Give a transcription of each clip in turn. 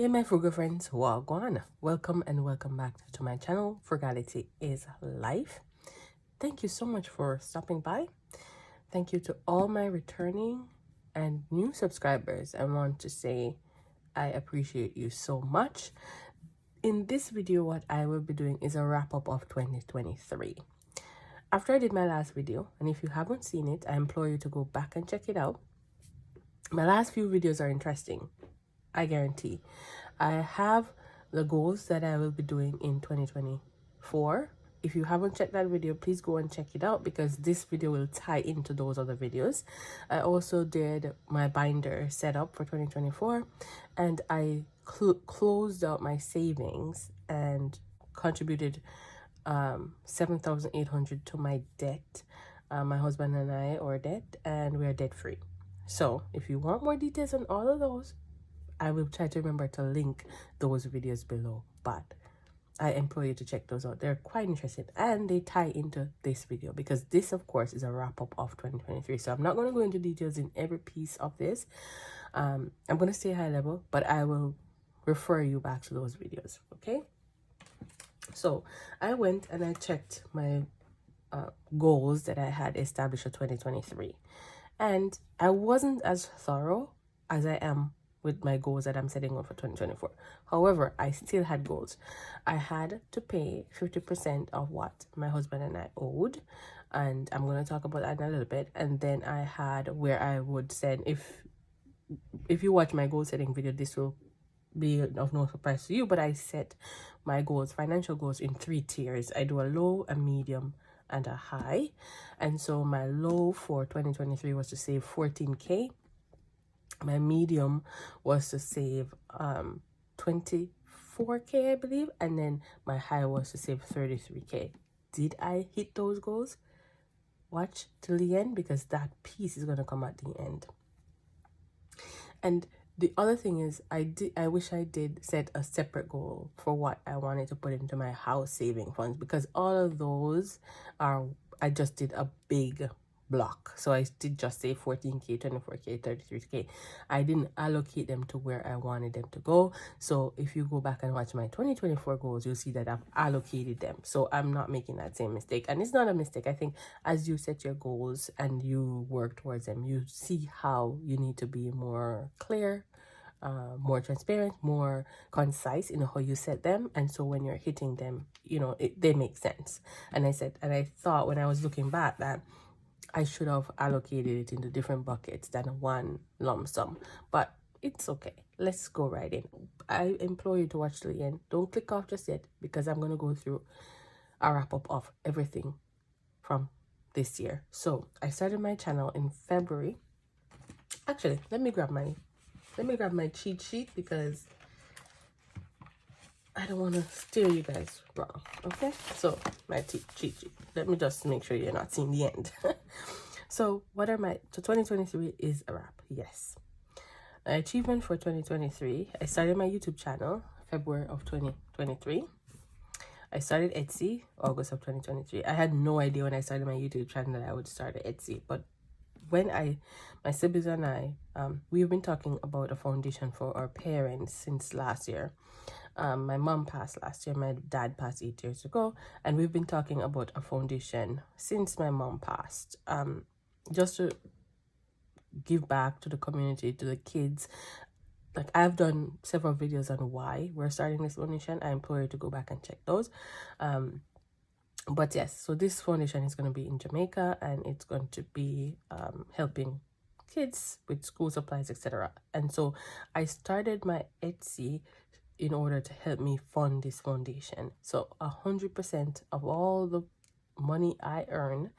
Hey my frugal friends, wagwan. Welcome and welcome back to my channel. Frugality is life. Thank you so much for stopping by. Thank you to all my returning and new subscribers. I want to say I appreciate you so much. In this video, what I will be doing is a wrap up of 2023. After I did my last video, and if you haven't seen it, I implore you to go back and check it out. My last few videos are interesting, I guarantee. I have the goals that I will be doing in 2024. If you haven't checked that video, please go and check it out because this video will tie into those other videos. I also did my binder setup for 2024 and I closed out my savings and contributed 7,800 to my debt. My husband and I are debt and we are debt free. So if you want more details on all of those, I will try to remember to link those videos below, but I implore you to check those out. They're quite interesting and they tie into this video because this, of course, is a wrap up of 2023. So I'm not going to go into details in every piece of this. I'm going to stay high level, but I will refer you back to those videos, okay? So I went and I checked my goals that I had established for 2023. And I wasn't as thorough as I am with my goals that I'm setting up for 2024. However, I still had goals. I had to pay 50% of what my husband and I owed. And I'm going to talk about that in a little bit. And then I had where I would send, if you watch my goal setting video, this will be of no surprise to you, but I set my goals, financial goals, in 3 tiers. I do a low, a medium, and a high. And so my low for 2023 was to save 14K. My medium was to save 24K, I believe, and then my high was to save 33K. Did I hit those goals? Watch till the end because that piece is going to come at the end. And the other thing is I wish I did set a separate goal for what I wanted to put into my house saving funds, because all of those are, I just did a big block. So I did just say 14K, 24K, 33K. I didn't allocate them to where I wanted them to go. So if you go back and watch my 2024 goals, you'll see that I've allocated them. So I'm not making that same mistake. And it's not a mistake. I think as you set your goals and you work towards them, you see how you need to be more clear, more transparent, more concise in how you set them. And so when you're hitting them, you know, they make sense. And I thought when I was looking back that I should have allocated it into different buckets than one lump sum, but it's okay. Let's go right in. I implore you to watch till the end. Don't click off just yet because I'm going to go through a wrap up of everything from this year. So I started my channel in February. Actually, let me grab my cheat sheet because I don't want to steer you guys wrong. Okay, so my cheat sheet. Let me just make sure you're not seeing the end. So what are my, so 2023 is a wrap. Yes. My achievement for 2023, I started my YouTube channel February of 2023. I started Etsy August of 2023. I had no idea when I started my YouTube channel that I would start at Etsy, but when my siblings and I, we've been talking about a foundation for our parents since last year. My mom passed last year, my dad passed 8 years ago, and we've been talking about a foundation since my mom passed, just to give back to the community, to the kids. Like, I've done several videos on why we're starting this foundation. I implore you to go back and check those. But yes, so this foundation is going to be in Jamaica, and it's going to be helping kids with school supplies, etc. And so I started my Etsy in order to help me fund this foundation. So 100% of all the money I earn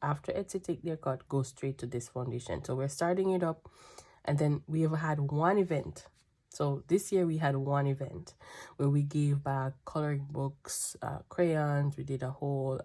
after Etsy take their cut goes straight to this foundation. So we're starting it up, and then we have had one event. So this year we had one event where we gave back coloring books, crayons. We did a whole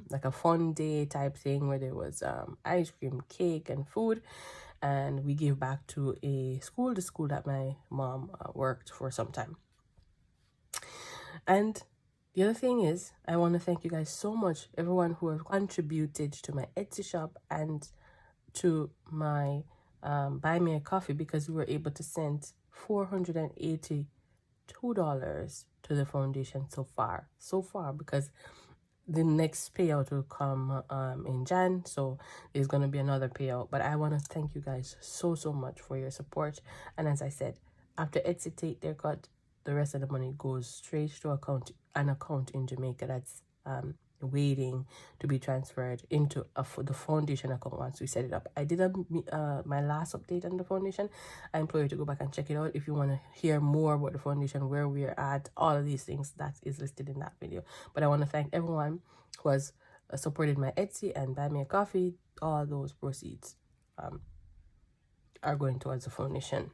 like a fun day type thing where there was ice cream, cake, and food. And we gave back to the school that my mom worked for some time. And the other thing is, I want to thank you guys so much, everyone who has contributed to my Etsy shop and to my Buy Me a Coffee, because we were able to send 480 $2 to the foundation so far, because the next payout will come in Jan, so there's going to be another payout. But I want to thank you guys so much for your support. And as I said, after Etsy take their cut, the rest of the money goes straight to an account in Jamaica that's waiting to be transferred into the foundation account once we set it up. I did my last update on the foundation. I implore you to go back and check it out if you want to hear more about the foundation, where we're at, all of these things. That is listed in that video. But I want to thank everyone who has supported my Etsy and buy me a coffee. All those proceeds are going towards the foundation.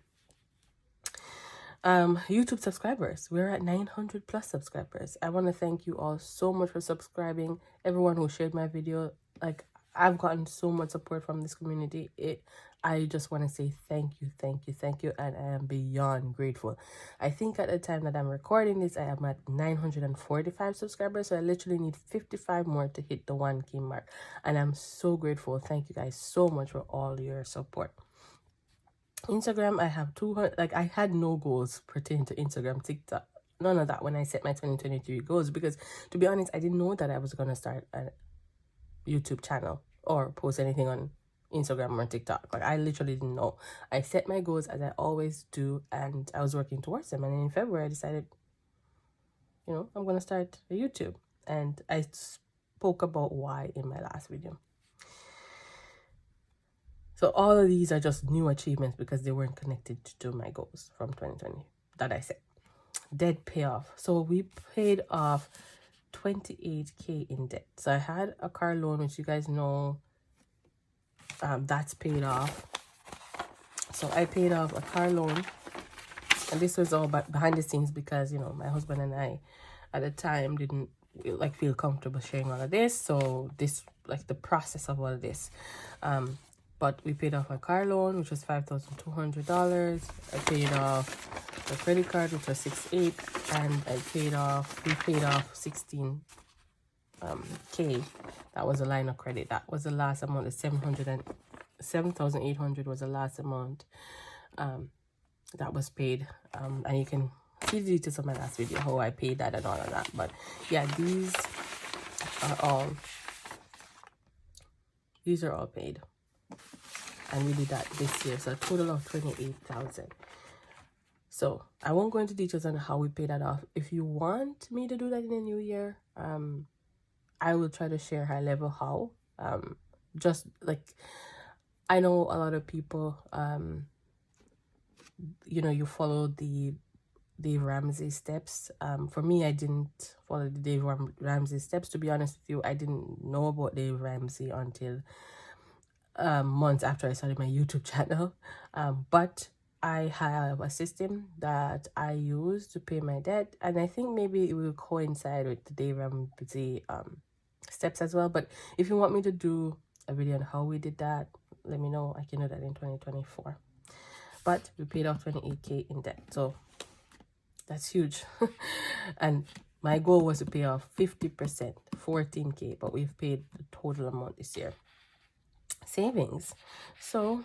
YouTube subscribers, we're at 900 plus subscribers. I want to thank you all so much for subscribing. Everyone who shared my video, like, I've gotten so much support from this community. I just want to say thank you, and I am beyond grateful. I think at the time that I'm recording this, I am at 945 subscribers, so I literally need 55 more to hit the 1K mark, and I'm so grateful. Thank you guys so much for all your support. Instagram, I have 200. Like, I had no goals pertaining to Instagram, TikTok, none of that when I set my 2023 goals, because to be honest, I didn't know that I was gonna start a YouTube channel or post anything on Instagram or TikTok. Like, I literally didn't know. I set my goals as I always do, and I was working towards them. And in February, I decided, I'm gonna start a YouTube, and I spoke about why in my last video. So all of these are just new achievements because they weren't connected to my goals from 2020 that I set. Debt payoff. So we paid off 28K in debt. So I had a car loan, which you guys know, that's paid off. So I paid off a car loan, and this was all behind the scenes because, my husband and I at the time didn't feel comfortable sharing all of this. So this, the process of all of this, but we paid off a car loan, which was $5,200. I paid off a credit card, which was $6,800, and we paid off 16K. That was a line of credit. That was the last amount. The $7,800 was the last amount that was paid. And you can see the details of my last video, how I paid that and all of that. But yeah, these are all paid. And we did that this year, so a total of $28,000. So I won't go into details on how we pay that off. If you want me to do that in the new year, I will try to share high level how. Just like, I know a lot of people, you follow the Dave Ramsey steps. For me, I didn't follow the Dave Ramsey steps. To be honest with you, I didn't know about Dave Ramsey until months after I started my YouTube channel, but I have a system that I use to pay my debt, and I think maybe it will coincide with the Dave Ramsey steps as well. But if you want me to do a video on how we did that, let me know. I can do that in 2024. But we paid off 28K in debt, so that's huge. And my goal was to pay off 50%, 14K, but we've paid the total amount this year. Savings. So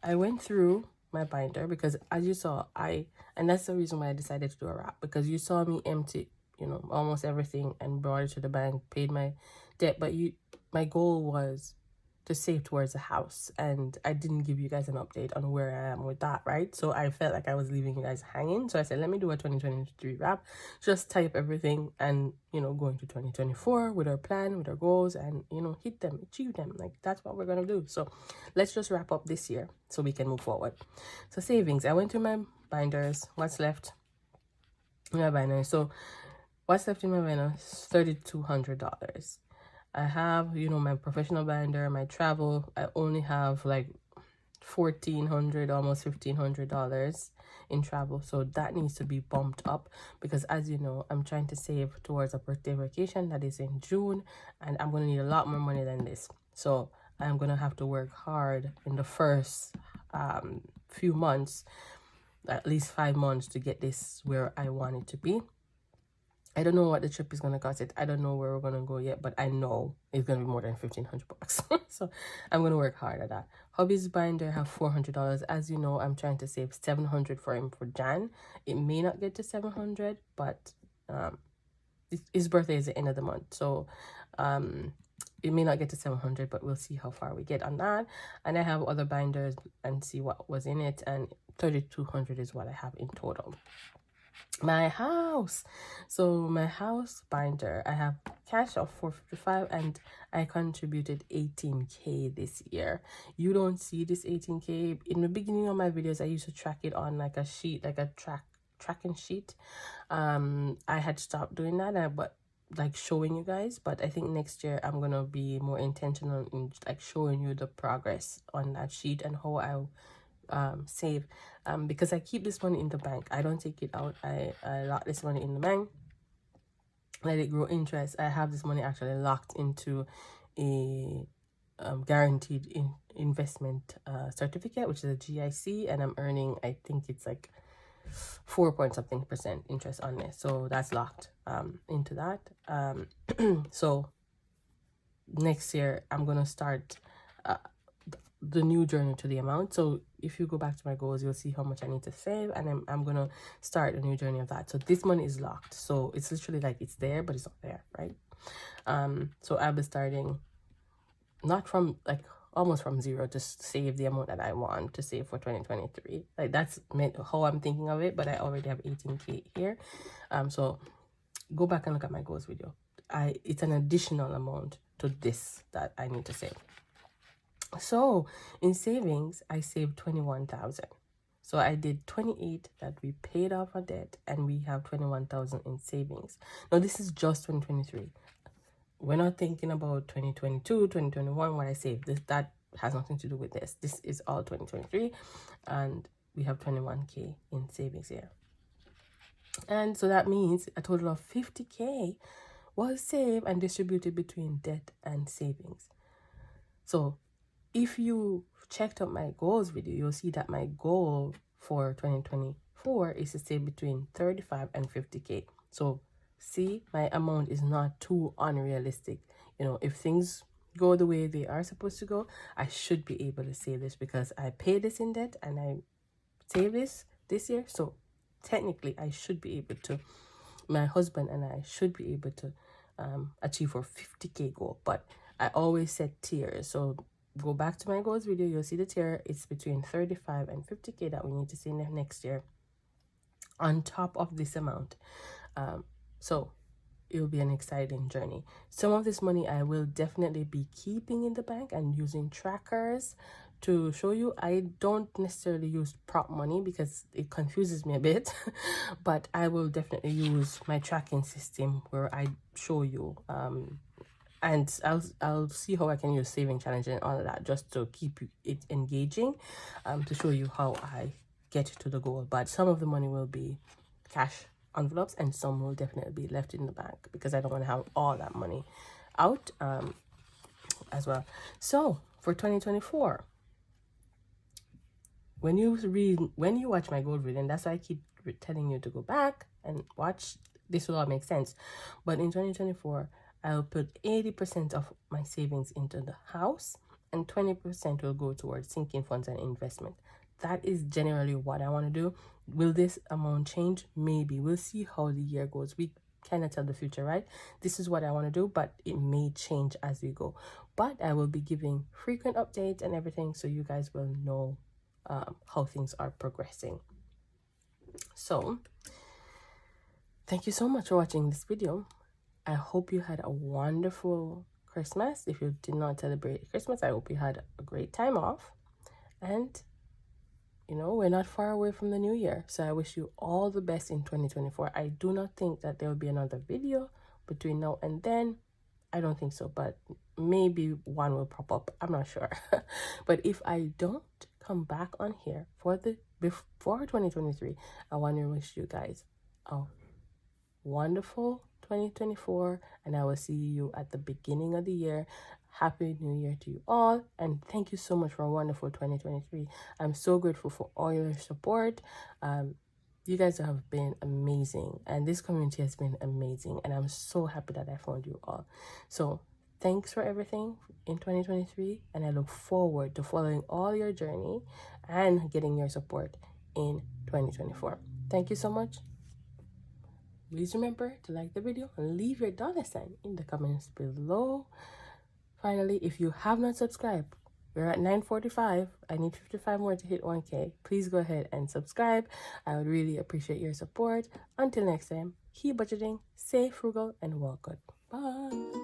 I went through my binder because, as you saw, and that's the reason why I decided to do a wrap, because you saw me empty almost everything and brought it to the bank, paid my debt, but my goal was to save towards a house, and I didn't give you guys an update on where I am with that, right? So I felt like I was leaving you guys hanging, so I said, let me do a 2023 wrap, just type everything, and go into 2024 with our plan, with our goals, and hit them, achieve them. Like, that's what we're gonna do. So let's just wrap up this year so we can move forward. So savings, I went through my binders. What's left in my binder? So what's left in my binder is $3,200. I have, my professional binder, my travel. I only have like $1,400, almost $1,500 in travel. So that needs to be bumped up because, as you know, I'm trying to save towards a birthday vacation that is in June, and I'm going to need a lot more money than this. So I'm going to have to work hard in the first few months, at least 5 months, to get this where I want it to be. I don't know what the trip is gonna cost it. I don't know where we're gonna go yet, but I know it's gonna be more than $1,500. So I'm gonna work hard at that. Hobbies binder have $400. As you know, I'm trying to save $700 for him for Jan. It may not get to 700, but his birthday is the end of the month, so it may not get to 700, but we'll see how far we get on that. And I have other binders and see what was in it, and 3,200 is what I have in total. My house, so my house binder, I have cash of $455, and I contributed 18K this year. You don't see this 18K in the beginning of my videos. I used to track it on like a sheet, like a tracking sheet. I had stopped doing that, but like showing you guys, but I think next year I'm gonna be more intentional in like showing you the progress on that sheet and how I save, because I keep this money in the bank. I don't take it out. I lock this money in the bank, let it grow interest. I have this money actually locked into a guaranteed investment certificate, which is a GIC, and I'm earning, I think it's like 4 point something% interest on this, so that's locked into that. So next year I'm gonna start the new journey to the amount. So if you go back to my goals, you'll see how much I need to save, and I'm gonna start a new journey of that. So this money is locked, so it's literally like it's there, but it's not there, right? So I'll be starting not from like almost from zero to save the amount that I want to save for 2023. Like that's how I'm thinking of it, but I already have 18K here. So go back and look at my goals video. It's an additional amount to this that I need to save. So in savings, I saved 21,000. So I did 28 that we paid off our debt, and we have 21,000 in savings. Now this is just 2023. We're not thinking about 2022, 2021, what I saved. That has nothing to do with this. This is all 2023, and we have 21K in savings here. And so that means a total of 50K was saved and distributed between debt and savings. So if you checked out my goals video, you'll see that my goal for 2024 is to save between 35 and 50K. So see, my amount is not too unrealistic. You know, if things go the way they are supposed to go, I should be able to save this, because I paid this in debt and I save this year. So technically I should be able to, my husband and I should be able to achieve our 50K goal. But I always set tiers, so go back to my goals video, you'll see the tier. It's between 35 and 50K that we need to see next year on top of this amount. So it will be an exciting journey. Some of this money I will definitely be keeping in the bank and using trackers to show you. I don't necessarily use prop money because it confuses me a bit, but I will definitely use my tracking system where I show you and I'll see how I can use saving challenge and all of that, just to keep it engaging, to show you how I get to the goal. But some of the money will be cash envelopes, and some will definitely be left in the bank, because I don't want to have all that money out as well. So for 2024, when you watch my goal reading, that's why I keep telling you to go back and watch. This will all make sense. But in 2024, I'll put 80% of my savings into the house, and 20% will go towards sinking funds and investment. That is generally what I want to do. Will this amount change? Maybe. We'll see how the year goes. We cannot tell the future, right? This is what I want to do, but it may change as we go. But I will be giving frequent updates and everything, so you guys will know how things are progressing. So thank you so much for watching this video. I hope you had a wonderful Christmas. If you did not celebrate Christmas, I hope you had a great time off. And, you know, we're not far away from the new year. So I wish you all the best in 2024. I do not think that there will be another video between now and then. I don't think so, but maybe one will pop up. I'm not sure. But if I don't come back on here before 2023, I want to wish you guys a wonderful 2024, and I will see you at the beginning of the year. Happy New Year to you all, and thank you so much for a wonderful 2023. I'm so grateful for all your support. You guys have been amazing, and this community has been amazing, and I'm so happy that I found you all. So thanks for everything in 2023, and I look forward to following all your journey and getting your support in 2024. Thank you so much. Please remember to like the video and leave your $sign in the comments below. Finally, if you have not subscribed, we're at 9:45. I need 55 more to hit 1K. Please go ahead and subscribe. I would really appreciate your support. Until next time, keep budgeting, stay frugal, and walk good. Bye.